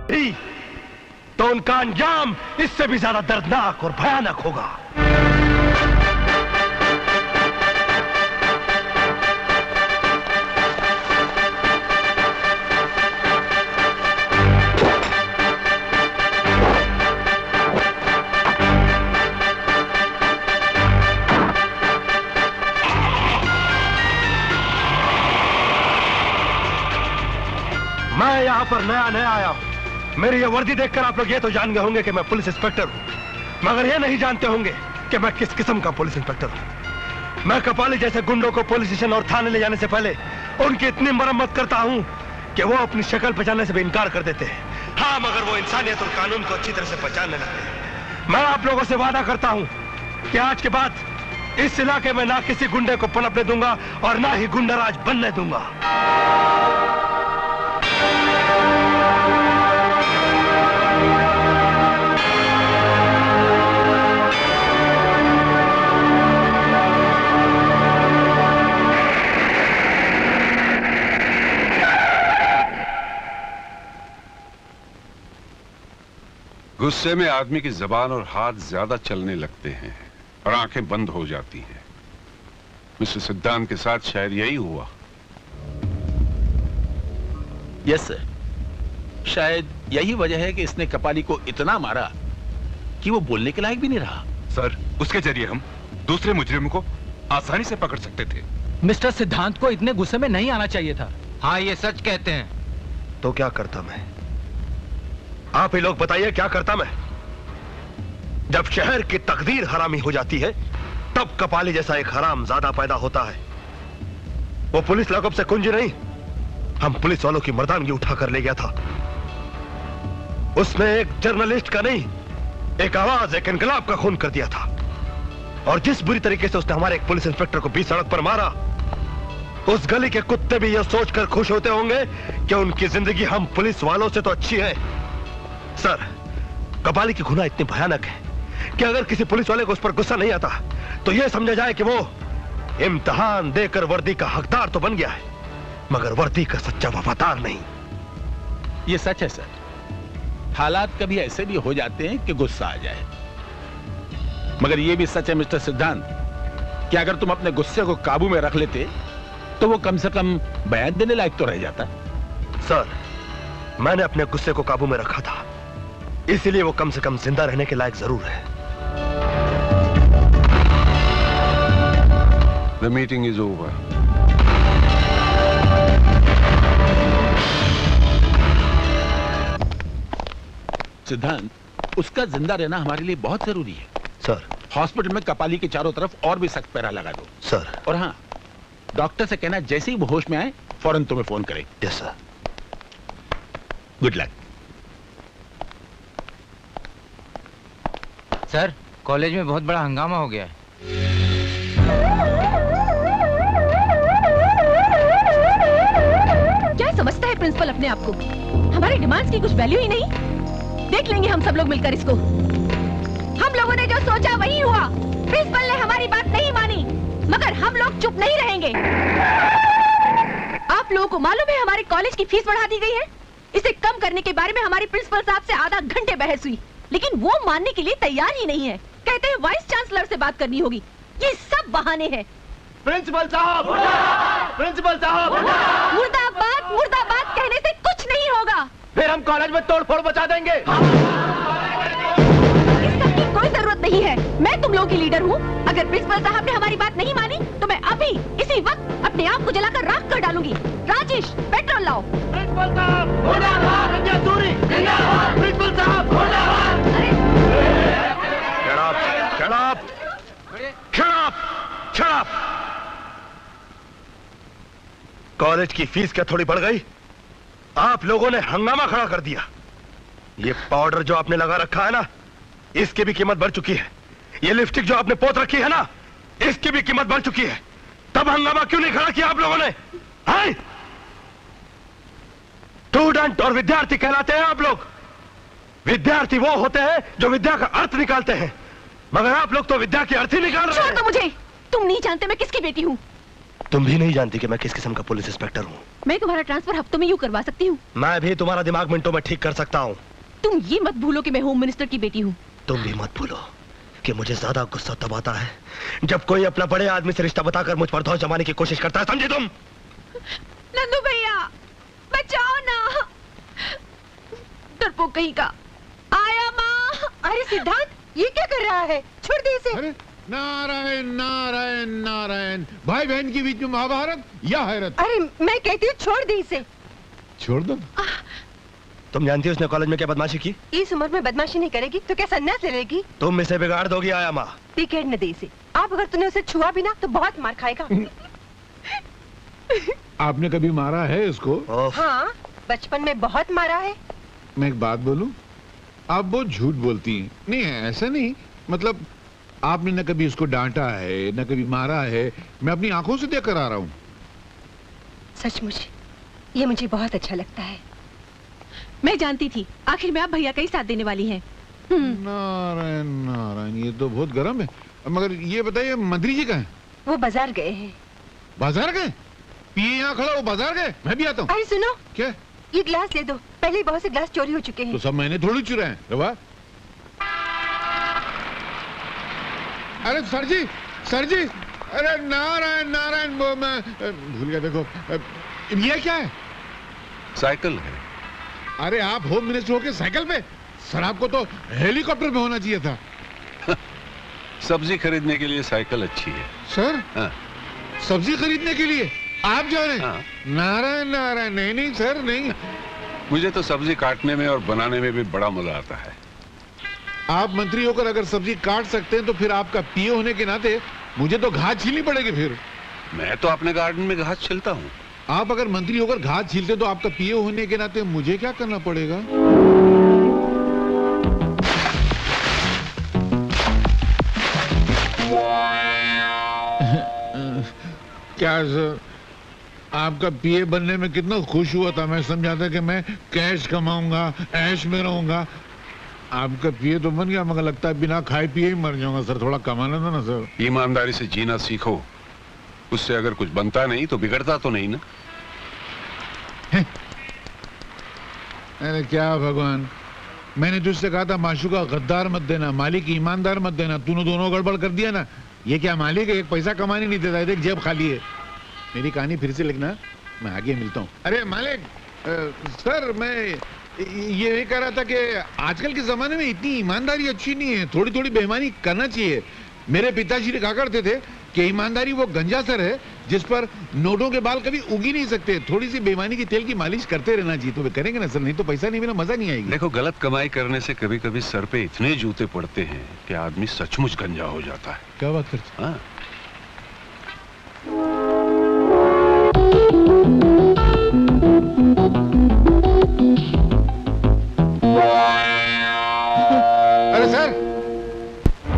तो उनका अंजाम इससे भी ज्यादा दर्दनाक और भयानक होगा। मैं यहां पर नया आया हूं। मेरी ये वर्दी देखकर आप लोग ये तो जान गए होंगे कि मैं पुलिस इंस्पेक्टर हूं, मगर ये नहीं जानते होंगे कि मैं किस किस्म का पुलिस इंस्पेक्टर हूं। मैं कपाली जैसे गुंडों को पुलिस स्टेशन और थाने ले जाने से पहले उनकी इतनी मरम्मत करता हूं कि वो अपनी शक्ल पहचानने से भी इनकार कर देते हैं। हाँ, मगर वो इंसानियत और कानून को अच्छी तरह से पहचानने लगते हैं। मैं आप लोगों से वादा करता हूं कि आज के बाद इस इलाके में ना किसी गुंडे को पनपने दूंगा और ना ही गुंडाराज बनने दूंगा। गुस्से में आदमी की जबान और हाथ ज्यादा चलने लगते हैं और आंखें बंद हो जाती हैं। मिस्टर सिद्धांत के साथ शायद यही हुआ। यस सर, शायद यही वजह है कि इसने कपाली को इतना मारा कि वो बोलने के लायक भी नहीं रहा। सर, उसके जरिए हम दूसरे मुजरिम को आसानी से पकड़ सकते थे। मिस्टर सिद्धांत को इतने गुस्से में नहीं आना चाहिए था। हाँ, ये सच कहते हैं। तो क्या करता मैं? आप ही लोग बताइए, क्या करता मैं? जब शहर की तकदीर हरामी हो जाती है तब कपाली जैसा एक हराम ज्यादा पैदा होता है। वो पुलिस लॉकअप से कुंजी नहीं, हम पुलिस वालों की मर्दानगी उठाकर ले गया था। उसने एक जर्नलिस्ट का नहीं, एक आवाज, एक इनकलाब का खून कर दिया था। और जिस बुरी तरीके से उसने हमारे एक पुलिस इंस्पेक्टर को बीच सड़क पर मारा, उस गली के कुत्ते भी यह सोचकर खुश होते होंगे कि उनकी जिंदगी हम पुलिस वालों से तो अच्छी है। सर, कपाली की गुनाह इतनी भयानक है कि अगर किसी पुलिस वाले को उस पर गुस्सा नहीं आता तो यह समझा जाए कि वो इम्तिहान देकर वर्दी का हकदार तो बन गया है, मगर वर्दी का सच्चा वफादार नहीं। ये सच है सर, हालात कभी ऐसे भी हो जाते हैं कि गुस्सा आ जाए, मगर ये भी सच है मिस्टर सिद्धांत कि अगर तुम अपने गुस्से को काबू में रख लेते तो वो कम से कम बयान देने लायक तो रह जाता। सर, मैंने अपने गुस्से को काबू में रखा था, इसलिए वो कम से कम जिंदा रहने के लायक जरूर है। The meeting is over. सिद्धांत, उसका जिंदा रहना हमारे लिए बहुत जरूरी है। सर, हॉस्पिटल में कपाली के चारों तरफ और भी सख्त पहरा लगा दो। सर। और हाँ, डॉक्टर से कहना जैसे ही वो होश में आए फौरन तुम्हें फोन करें। Yes sir. Good luck. Sir, college में बहुत बड़ा हंगामा हो गया है। क्या समझता है प्रिंसिपल अपने आप को? हमारी डिमांड्स की कुछ वैल्यू ही नहीं? देख लेंगे हम सब लोग मिलकर इसको। हम लोगों ने जो सोचा वही हुआ। प्रिंसिपल ने हमारी बात नहीं मानी, मगर हम लोग चुप नहीं रहेंगे। आप लोगों को मालूम है हमारे कॉलेज की फीस बढ़ा दी गई है। इसे कम करने के बारे में हमारी प्रिंसिपल साहब से आधा घंटे बहस हुई, लेकिन वो मानने के लिए तैयार ही नहीं है। कहते हैं वाइस चांसलर से बात करनी होगी। ये सब बहाने हैं। प्रिंसिपल साहब, प्रिंसिपल साहब, मुर्दाबाद मुर्दाबाद कहने से कुछ नहीं होगा। फिर हम कॉलेज में तोड़फोड़ मचा देंगे। इस सब की कोई जरूरत नहीं है। मैं तुम लोगों की लीडर हूँ। अगर प्रिंसिपल साहब ने हमारी बात नहीं मानी तो मैं अभी इसी वक्त अपने आप को जलाकर राख कर डालूंगी। राजेश, पेट्रोल लाओ। प्रिंसिपल साहब, प्रिंसिपल साहब, कॉलेज की फीस क्या थोड़ी बढ़ गई? आप लोगों ने हंगामा खड़ा कर दिया। ये पाउडर जो आपने लगा रखा है ना, इसकी भी कीमत बढ़ चुकी है। ये लिपस्टिक जो आपने पोत रखी है ना, इसकी भी कीमत बढ़ चुकी है। तब हंगामा क्यों नहीं खड़ा किया आप लोगों ने? स्टूडेंट और विद्यार्थी कहलाते हैं आप लोग। विद्यार्थी वो होते हैं जो विद्या का अर्थ निकालते हैं, मगर आप लोग तो विद्या की अर्थ ही निकाल रहे हैं। छोड़ दो मुझे। तुम नहीं जानते मैं किसकी बेटी हूँ। तुम भी नहीं जानती कि मैं किस किस्म का पुलिस इंस्पेक्टर हूँ। मैं तुम्हारा ट्रांसफर हफ्तों में यूं करवा सकती हूँ। मैं भी तुम्हारा दिमाग मिनटों में ठीक कर सकता हूँ। तुम ये मत भूलो कि मैं होम मिनिस्टर की बेटी हूँ। तुम भी मत भूलो कि मुझे ज्यादा गुस्सा तब आता है जब कोई अपना बड़े आदमी से रिश्ता बताकर मुझ पर धौंस जमाने की कोशिश करता है, समझे तुम? नंदू भैया बचाओ ना, डरपोक कहीं का। आया माँ। अरे सिद्धांत ये क्या कर रहा है? छोड़ दे इसे। अरे नारायण नारायण नारायण, भाई बहन के बीच में महाभारत या हैरत। अरे मैं कहती हूँ छोड़ दे इसे। छोड़ दो। तुम जानती हो उसने कॉलेज में क्या बदमाशी की? इस उम्र में बदमाशी नहीं करेगी तो क्या सन्यास ले लेगी? तुम इसे बिगाड़ दोगी आया माँ। टिकट न दे इसे। आप अगर तूने उसे छुआ भी ना तो बहुत मार खाएगा। आपने कभी मारा है इसको? हाँ, बचपन में बहुत मारा है। मैं एक बात बोलूं, आप बहुत झूठ बोलती हैं। नहीं ऐसा नहीं, मतलब आपने न कभी इसको डांटा है न कभी मारा है, मैं अपनी आंखों से देख कर आ रहा हूँ। सचमुच ये मुझे बहुत अच्छा लगता है। मैं जानती थी आखिर में आप भैया का ही साथ देने वाली हैं। नारायण नारायण, ये तो बहुत गर्म है। मगर ये बताइए मंत्री जी कहाँ हैं? वो बाजार गए हैं। बाजार गए? पिए यहाँ खड़ा, वो बाजार गए? मैं भी आता हूँ। अरे सुनो, क्या? ये गिलास ले दो, पहले ही बहुत से गिलास चोरी हो चुके हैं। तो सब मैंने थोड़ी चुराए हैं रवा। अरे सर जी, सर जी, अरे नारायण नारायण, वो मैं भूल गया। देखो ये क्या है? साइकिल है। अरे आप होम मिनिस्टर होके साइकिल पे? सर आपको तो हेलीकॉप्टर पे होना चाहिए था। सब्जी खरीदने के लिए साइकिल अच्छी है। सर हाँ। सब्जी खरीदने के लिए आप जा रहे हैं? हाँ। नारायण नारायण, नहीं नहीं सर नहीं। मुझे तो सब्जी काटने में और बनाने में भी बड़ा मजा आता है। आप मंत्री होकर अगर सब्जी काट सकते हैं तो फिर आपका पीए होने के नाते मुझे तो घास छीलनी पड़ेगी। फिर मैं तो अपने गार्डन में घास छिलता हूँ। आप अगर मंत्री होकर घास छीलते तो आपका पीए होने के नाते मुझे क्या करना पड़ेगा? क्या सर, आपका पीए बनने में कितना खुश हुआ था। मैं समझा था कि मैं कैश कमाऊंगा, ऐश में रहूंगा। आपका पीए तो बन गया, मगर लगता है बिना खाए पिए ही मर जाऊंगा। सर थोड़ा कमाना था ना सर। ईमानदारी से जीना सीखो, उससे अगर कुछ बनता नहीं तो बिगड़ता तो नहीं ना। अरे क्या भगवान, मैंने तुझसे कहा था माशूका गद्दार मत देना, मालिक ईमानदार मत देना। तूने दोनों गड़बड़ कर दिया ना। ये क्या मालिक है, एक पैसा कमाने नहीं देता, एक जेब खाली है। मेरी कहानी फिर से लिखना, मैं आगे मिलता हूँ। अरे मालिक, सर मैं ये कह रहा था कि आजकल के जमाने में इतनी ईमानदारी अच्छी नहीं है, थोड़ी थोड़ी बेईमानी करना चाहिए। मेरे पिताजी ने कहा करते थे कि ईमानदारी वो गंजा सर है जिस पर नोटों के बाल कभी उग ही नहीं सकते। थोड़ी सी बेईमानी की तेल की मालिश करते रहना चाहिए। तो वे करेंगे ना सर, नहीं तो पैसा नहीं मिला, मजा नहीं आएगी। देखो, गलत कमाई करने से कभी कभी सर पे इतने जूते पड़ते हैं कि आदमी सचमुच गंजा हो जाता है। क्या बात करते? हाँ।